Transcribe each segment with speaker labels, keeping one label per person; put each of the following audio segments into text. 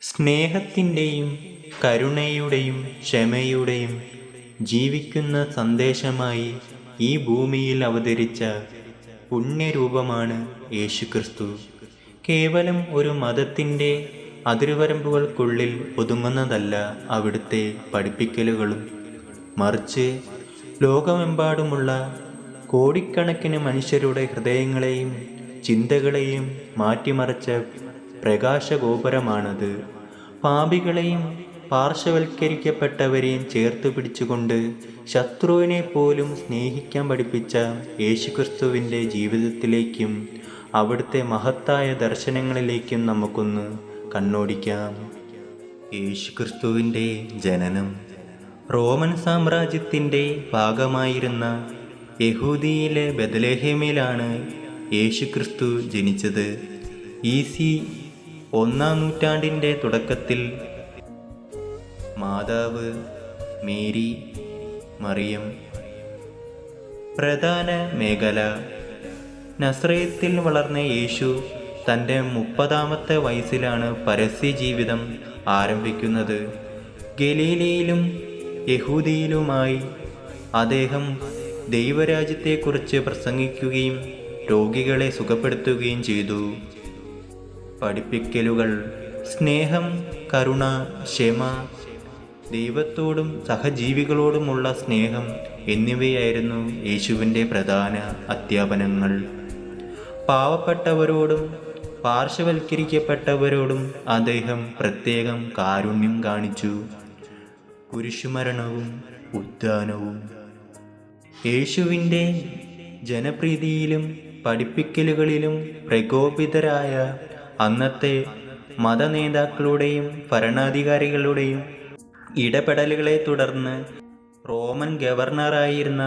Speaker 1: സ്നേഹത്തിൻ്റെയും കരുണയുടെയും ക്ഷമയുടെയും ജീവിക്കുന്ന സന്ദേശമായി ഈ ഭൂമിയിൽ അവതരിച്ച പുണ്യരൂപമാണ് യേശുക്രിസ്തു. കേവലം ഒരു മതത്തിൻ്റെ അതിരുവരമ്പുകൾക്കുള്ളിൽ ഒതുങ്ങുന്നതല്ല അവിടുത്തെ പഠിപ്പിക്കലുകളും, മറിച്ച് ലോകമെമ്പാടുമുള്ള കോടിക്കണക്കിന് മനുഷ്യരുടെ ഹൃദയങ്ങളെയും ചിന്തകളെയും മാറ്റിമറിച്ച പ്രകാശഗോപുരമാണത്. പാപികളെയും പാർശ്വവൽക്കരിക്കപ്പെട്ടവരെയും ചേർത്ത് പിടിച്ചുകൊണ്ട് ശത്രുവിനെ പോലും സ്നേഹിക്കാൻ പഠിപ്പിച്ച യേശുക്രിസ്തുവിൻ്റെ ജീവിതത്തിലേക്കും അവിടുത്തെ മഹത്തായ ദർശനങ്ങളിലേക്കും നമുക്കൊന്ന് കണ്ണോടിക്കാം. യേശുക്രിസ്തുവിൻ്റെ ജനനം റോമൻ സാമ്രാജ്യത്തിൻ്റെ ഭാഗമായിരുന്ന യഹൂദിയിലെ ബെത്ലഹേമിലാണ് യേശുക്രിസ്തു ജനിച്ചത്. EC 1-ാം നൂറ്റാണ്ടിൻ്റെ തുടക്കത്തിൽ മാതാവ് മേരി മറിയം. പ്രധാന മേഖല: നസ്രയത്തിൽ വളർന്ന യേശു തൻ്റെ 30-ാമത്തെ വയസ്സിലാണ് പരസ്യ ജീവിതം ആരംഭിക്കുന്നത്. ഗലീലയിലും യഹൂദിയിലുമായി അദ്ദേഹം ദൈവരാജ്യത്തെക്കുറിച്ച് പ്രസംഗിക്കുകയും രോഗികളെ സുഖപ്പെടുത്തുകയും ചെയ്തു. പഠിപ്പിക്കലുകൾ: സ്നേഹം, കരുണ, ക്ഷമ, ദൈവത്തോടും സഹജീവികളോടുമുള്ള സ്നേഹം എന്നിവയായിരുന്നു യേശുവിൻ്റെ പ്രധാന അധ്യാപനങ്ങൾ. പാവപ്പെട്ടവരോടും പാർശ്വവൽക്കരിക്കപ്പെട്ടവരോടും അദ്ദേഹം പ്രത്യേകം കാരുണ്യം കാണിച്ചു. കുരിശുമരണവും ഉത്ഥാനവും: യേശുവിൻ്റെ ജനപ്രീതിയിലും പഠിപ്പിക്കലുകളിലും പ്രകോപിതരായ അന്നത്തെ മതനേതാക്കളുടെയും ഭരണാധികാരികളുടെയും ഇടപെടലുകളെ തുടർന്ന് റോമൻ ഗവർണറായിരുന്ന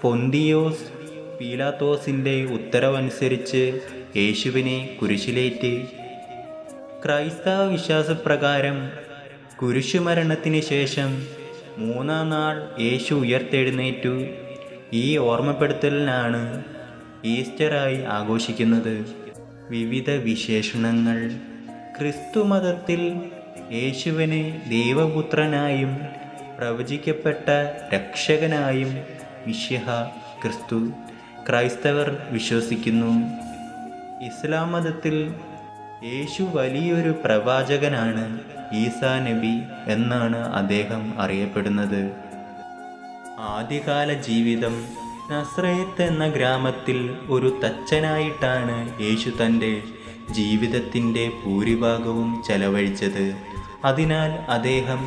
Speaker 1: പൊന്തിയോസ് പീലാത്തോസിൻ്റെ ഉത്തരവനുസരിച്ച് യേശുവിനെ കുരിശിലേറ്റി. ക്രൈസ്തവ വിശ്വാസപ്രകാരം കുരിശുമരണത്തിന് ശേഷം 3-ാം നാൾ യേശു ഉയർത്തെഴുന്നേറ്റു. ഈ ഓർമ്മപ്പെടുത്തലിനാണ് ഈസ്റ്ററായി ആഘോഷിക്കുന്നത്. വിവിധ വിശേഷണങ്ങൾ: ക്രിസ്തുമതത്തിൽ യേശുവിനെ ദൈവപുത്രനായും പ്രവചിക്കപ്പെട്ട രക്ഷകനായും മിശിഹ ക്രിസ്തു ക്രൈസ്തവർ വിശ്വസിക്കുന്നു. ഇസ്ലാം മതത്തിൽ യേശു വലിയൊരു പ്രവാചകനാണ്. ഈസാ നബി എന്നാണ് അദ്ദേഹം അറിയപ്പെടുന്നത്. ആദ്യകാല ജീവിതം: നസ്രയത്ത് എന്ന ഗ്രാമത്തിൽ ഒരു തച്ചനായിട്ടാണ് യേശു തൻ്റെ ജീവിതത്തിൻ്റെ ഭൂരിഭാഗവും ചെലവഴിച്ചത്. അതിനാൽ അദ്ദേഹം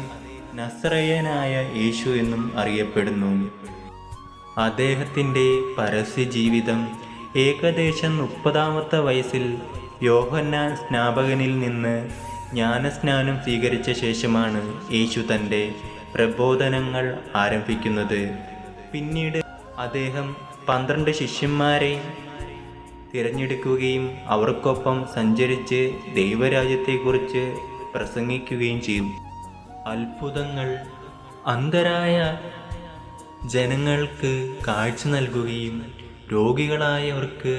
Speaker 1: നസ്രയനായ യേശു എന്നും അറിയപ്പെടുന്നു. അദ്ദേഹത്തിൻ്റെ പരസ്യജീവിതം: ഏകദേശം 30-ാമത്തെ വയസ്സിൽ യോഹന്നാൻ സ്നാപകനിൽ നിന്ന് ജ്ഞാനസ്നാനം സ്വീകരിച്ച ശേഷമാണ് യേശു തൻ്റെ പ്രബോധനങ്ങൾ ആരംഭിക്കുന്നത്. പിന്നീട് അദ്ദേഹം 12 ശിഷ്യന്മാരെ തിരഞ്ഞെടുക്കുകയും അവർക്കൊപ്പം സഞ്ചരിച്ച് ദൈവരാജ്യത്തെക്കുറിച്ച് പ്രസംഗിക്കുകയും ചെയ്തു. അത്ഭുതങ്ങൾ: അന്ധരായ ജനങ്ങൾക്ക് കാഴ്ച നൽകുകയും രോഗികളായവർക്ക്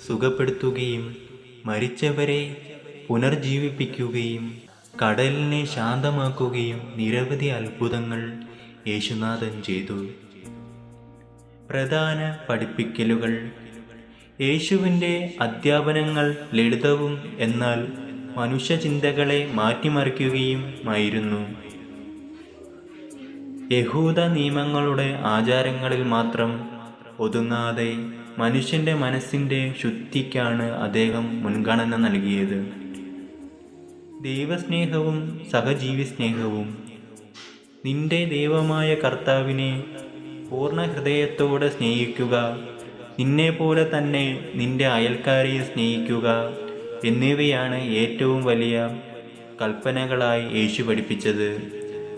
Speaker 1: സുഖപ്പെടുത്തുകയും മരിച്ചവരെ പുനർജീവിപ്പിക്കുകയും കടലിനെ ശാന്തമാക്കുകയും നിരവധി അത്ഭുതങ്ങൾ യേശുനാഥൻ ചെയ്തു. പ്രധാന പഠിപ്പിക്കലുകൾ: യേശുവിൻ്റെ അധ്യാപനങ്ങൾ ലളിതവും എന്നാൽ മനുഷ്യചിന്തകളെ മാറ്റിമറിക്കുകയുമായിരുന്നു. യഹൂദ നിയമങ്ങളുടെ ആചാരങ്ങളിൽ മാത്രം ഒതുങ്ങാതെ മനുഷ്യൻ്റെ മനസ്സിൻ്റെ ശുദ്ധിക്കാണ് അദ്ദേഹം മുൻഗണന നൽകിയത്. ദൈവസ്നേഹവും സഹജീവി സ്നേഹവും: നിന്റെ ദൈവമായ കർത്താവിനെ പൂർണ്ണ ഹൃദയത്തോടെ സ്നേഹിക്കുക, നിന്നെപ്പോലെ തന്നെ നിന്റെ അയൽക്കാരെയും സ്നേഹിക്കുക എന്നിവയാണ് ഏറ്റവും വലിയ കൽപ്പനകളായി യേശു പഠിപ്പിച്ചത്.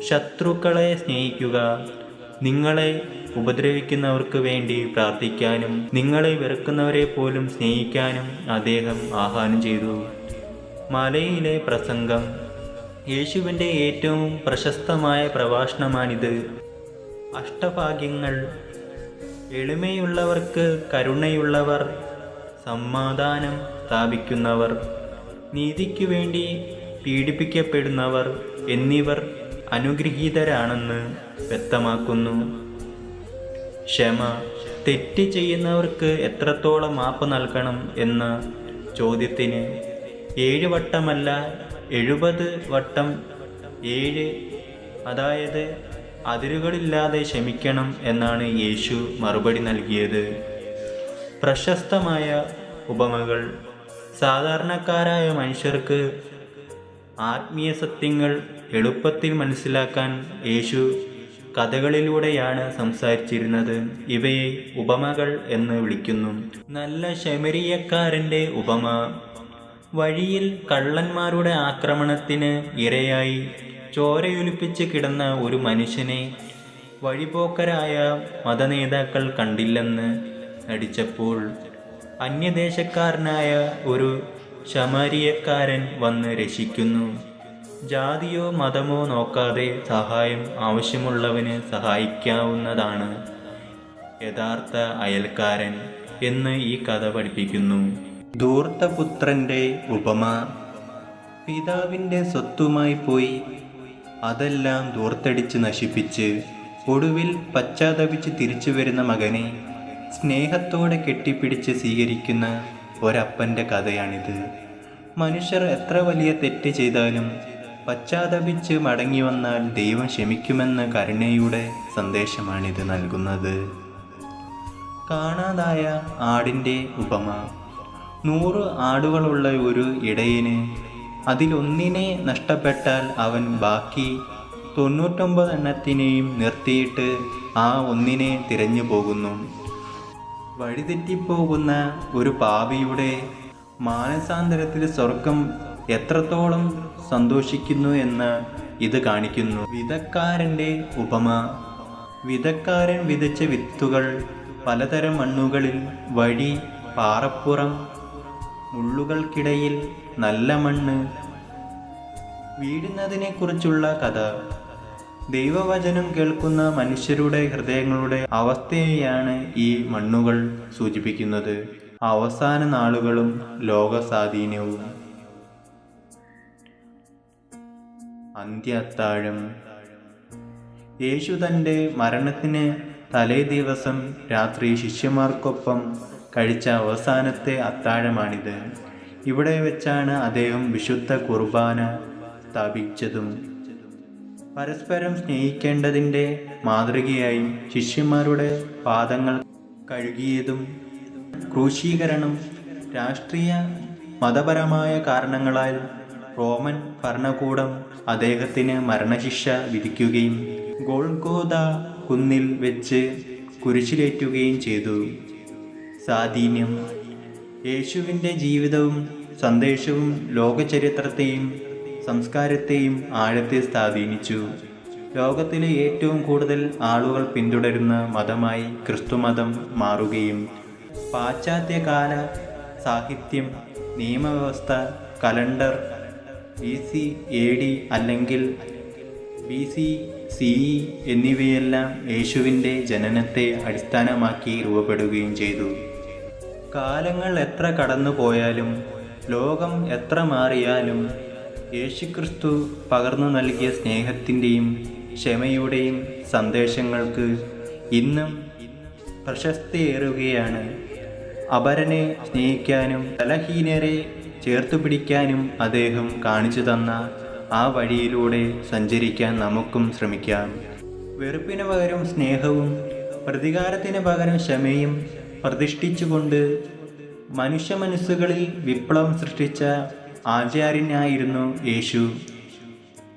Speaker 1: ശത്രുക്കളെ സ്നേഹിക്കുക, നിങ്ങളെ ഉപദ്രവിക്കുന്നവർക്ക് വേണ്ടി പ്രാർത്ഥിക്കാനും നിങ്ങളെ വെറുക്കുന്നവരെ പോലും സ്നേഹിക്കാനും അദ്ദേഹം ആഹ്വാനം ചെയ്തു. മലയിലെ പ്രസംഗം: യേശുവിൻ്റെ ഏറ്റവും പ്രശസ്തമായ പ്രഭാഷണമാണിത്. അഷ്ടഭാഗ്യങ്ങൾ: എളിമയുള്ളവർക്ക് കരുണയുള്ളവർ, സമാധാനം സ്ഥാപിക്കുന്നവർ, നീതിക്കു വേണ്ടി പീഡിപ്പിക്കപ്പെടുന്നവർ എന്നിവർ അനുഗ്രഹീതരാണെന്ന് വ്യക്തമാക്കുന്നു. ക്ഷമ, തെറ്റ് ചെയ്യുന്നവർക്ക് എത്രത്തോളം മാപ്പ് നൽകണം എന്ന ചോദ്യത്തിന് 7 വട്ടമല്ല 70 വട്ടം 7, അതായത് അതിരുകളില്ലാതെ ക്ഷമിക്കണം എന്നാണ് യേശു മറുപടി നൽകിയത്. പ്രശസ്തമായ ഉപമകൾ. സാധാരണക്കാരായ മനുഷ്യർക്ക് ആത്മീയ സത്യങ്ങൾ എളുപ്പത്തിൽ മനസ്സിലാക്കാൻ യേശു കഥകളിലൂടെയാണ് സംസാരിച്ചിരുന്നത്. ഇവയെ ഉപമകൾ എന്ന് വിളിക്കുന്നു. നല്ല ശമരിയക്കാരൻ്റെ ഉപമ. വഴിയിൽ കള്ളന്മാരുടെ ആക്രമണത്തിന് ഇരയായി ചോരയൊലിപ്പിച്ച് കിടന്ന ഒരു മനുഷ്യനെ വഴിപോക്കരായ മതനേതാക്കൾ കണ്ടില്ലെന്ന് നടിച്ചപ്പോൾ അന്യദേശക്കാരനായ ഒരു ശമരിയക്കാരൻ വന്ന് രക്ഷിക്കുന്നു. ജാതിയോ മതമോ നോക്കാതെ സഹായം ആവശ്യമുള്ളവന് സഹായിക്കാവുന്നതാണ് യഥാർത്ഥ അയൽക്കാരൻ എന്ന് ഈ കഥ പഠിപ്പിക്കുന്നു. ധൂർത്തപുത്രൻ്റെ ഉപമ. പിതാവിൻ്റെ സ്വത്തുമായി പോയി അതെല്ലാം ധൂർത്തടിച്ച് നശിപ്പിച്ച് ഒടുവിൽ പശ്ചാത്തപിച്ച് തിരിച്ചു വരുന്ന മകനെ സ്നേഹത്തോടെ കെട്ടിപ്പിടിച്ച് സ്വീകരിക്കുന്ന ഒരപ്പൻ്റെ കഥയാണിത്. മനുഷ്യർ എത്ര വലിയ തെറ്റ് ചെയ്താലും പശ്ചാത്തപിച്ച് മടങ്ങി വന്നാൽ ദൈവം ക്ഷമിക്കുമെന്ന കരുണയുടെ സന്ദേശമാണിത് നൽകുന്നത്. കാണാതായ ആടിൻ്റെ ഉപമ. 100 ആടുകളുള്ള ഒരു ഇടയന് അതിലൊന്നിനെ നഷ്ടപ്പെട്ടാൽ അവൻ ബാക്കി 99 എണ്ണത്തിനെയും നിർത്തിയിട്ട് ആ ഒന്നിനെ തിരഞ്ഞു പോകുന്നു. വഴിതെറ്റിപ്പോകുന്ന ഒരു പാപിയുടെ മാനസാന്തരത്തിൽ സ്വർഗം എത്രത്തോളം സന്തോഷിക്കുന്നു എന്ന് ഇത് കാണിക്കുന്നു. വിതക്കാരൻ്റെ ഉപമ. വിതക്കാരൻ വിതച്ച വിത്തുകൾ പലതരം മണ്ണുകളിൽ വഴി, പാറപ്പുറം, മുള്ളുകൾക്കിടയിൽ നല്ല മണ്ണ് വീഴുന്നതിനെക്കുറിച്ചുള്ള കഥ. ദൈവവചനം കേൾക്കുന്ന മനുഷ്യരുടെ ഹൃദയങ്ങളുടെ അവസ്ഥയെയാണ് ഈ മണ്ണുകൾ സൂചിപ്പിക്കുന്നത്. അവസാന നാളുകളും ലോകസ്വാധീനവും. അന്ത്യ അത്താഴം. യേശു തൻ്റെ മരണത്തിന് തലേ ദിവസം രാത്രി ശിഷ്യന്മാർക്കൊപ്പം കഴിച്ച അവസാനത്തെ അത്താഴമാണിത്. ഇവിടെ വെച്ചാണ് അദ്ദേഹം വിശുദ്ധ കുർബാന സ്ഥാപിച്ചതും പരസ്പരം സ്നേഹിക്കേണ്ടതിൻ്റെ മാതൃകയായി ശിഷ്യന്മാരുടെ പാദങ്ങൾ കഴുകിയതും. ക്രൂശീകരണം. രാഷ്ട്രീയ മതപരമായ കാരണങ്ങളാൽ റോമൻ ഭരണകൂടം അദ്ദേഹത്തിന് മരണശിക്ഷ വിധിക്കുകയും ഗോൽഗോഥ കുന്നിൽ വെച്ച് കുരിശിലേറ്റുകയും ചെയ്തു. സ്വാധീനം. യേശുവിൻ്റെ ജീവിതവും സന്ദേശവും ലോകചരിത്രത്തെയും സംസ്കാരത്തെയും ആഴത്തിൽ സ്വാധീനിച്ചു. ലോകത്തിലെ ഏറ്റവും കൂടുതൽ ആളുകൾ പിന്തുടരുന്ന മതമായി ക്രിസ്തുമതം മാറുകയും പാശ്ചാത്യകാല സാഹിത്യം, നിയമവ്യവസ്ഥ, കലണ്ടർ BC AD അല്ലെങ്കിൽ BC CE എന്നിവയെല്ലാം യേശുവിൻ്റെ ജനനത്തെ അടിസ്ഥാനമാക്കി രൂപപ്പെടുകയും ചെയ്തു. കാലങ്ങൾ എത്ര കടന്നു പോയാലും ലോകം എത്ര മാറിയാലും യേശുക്രിസ്തു പകർന്നു നൽകിയ സ്നേഹത്തിൻ്റെയും ക്ഷമയുടെയും സന്ദേശങ്ങൾക്ക് ഇന്നും പ്രശസ്തിയേറുകയാണ്. അപരനെ സ്നേഹിക്കാനും ബലഹീനരെ ചേർത്തു പിടിക്കാനും അദ്ദേഹം കാണിച്ചു തന്ന ആ വഴിയിലൂടെ സഞ്ചരിക്കാൻ നമുക്കും ശ്രമിക്കാം. വെറുപ്പിന് പകരം സ്നേഹവും പ്രതികാരത്തിന് പകരം ക്ഷമയും പ്രതിഷ്ഠിച്ചുകൊണ്ട് മനുഷ്യ മനസ്സുകളിൽ വിപ്ലവം സൃഷ്ടിച്ച ആചാര്യനായിരുന്നു യേശു.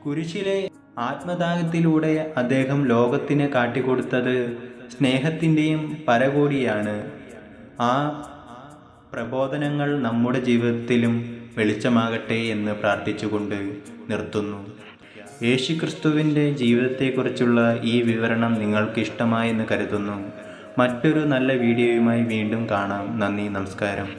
Speaker 1: കുരിശിലെ ആത്മത്യാഗത്തിലൂടെ അദ്ദേഹം ലോകത്തിന് കാട്ടിക്കൊടുത്തത് സ്നേഹത്തിൻ്റെയും പരകോടിയാണ്. ആ പ്രബോധനങ്ങൾ നമ്മുടെ ജീവിതത്തിലും വെളിച്ചമാകട്ടെ എന്ന് പ്രാർത്ഥിച്ചുകൊണ്ട് നിർത്തുന്നു. യേശുക്രിസ്തുവിൻ്റെ ജീവിതത്തെക്കുറിച്ചുള്ള ഈ വിവരണം നിങ്ങൾക്ക് ഇഷ്ടമായെന്ന് കരുതുന്നു. മറ്റൊരു നല്ല വീഡിയോയുമായി വീണ്ടും കാണാം. നന്ദി, നമസ്കാരം.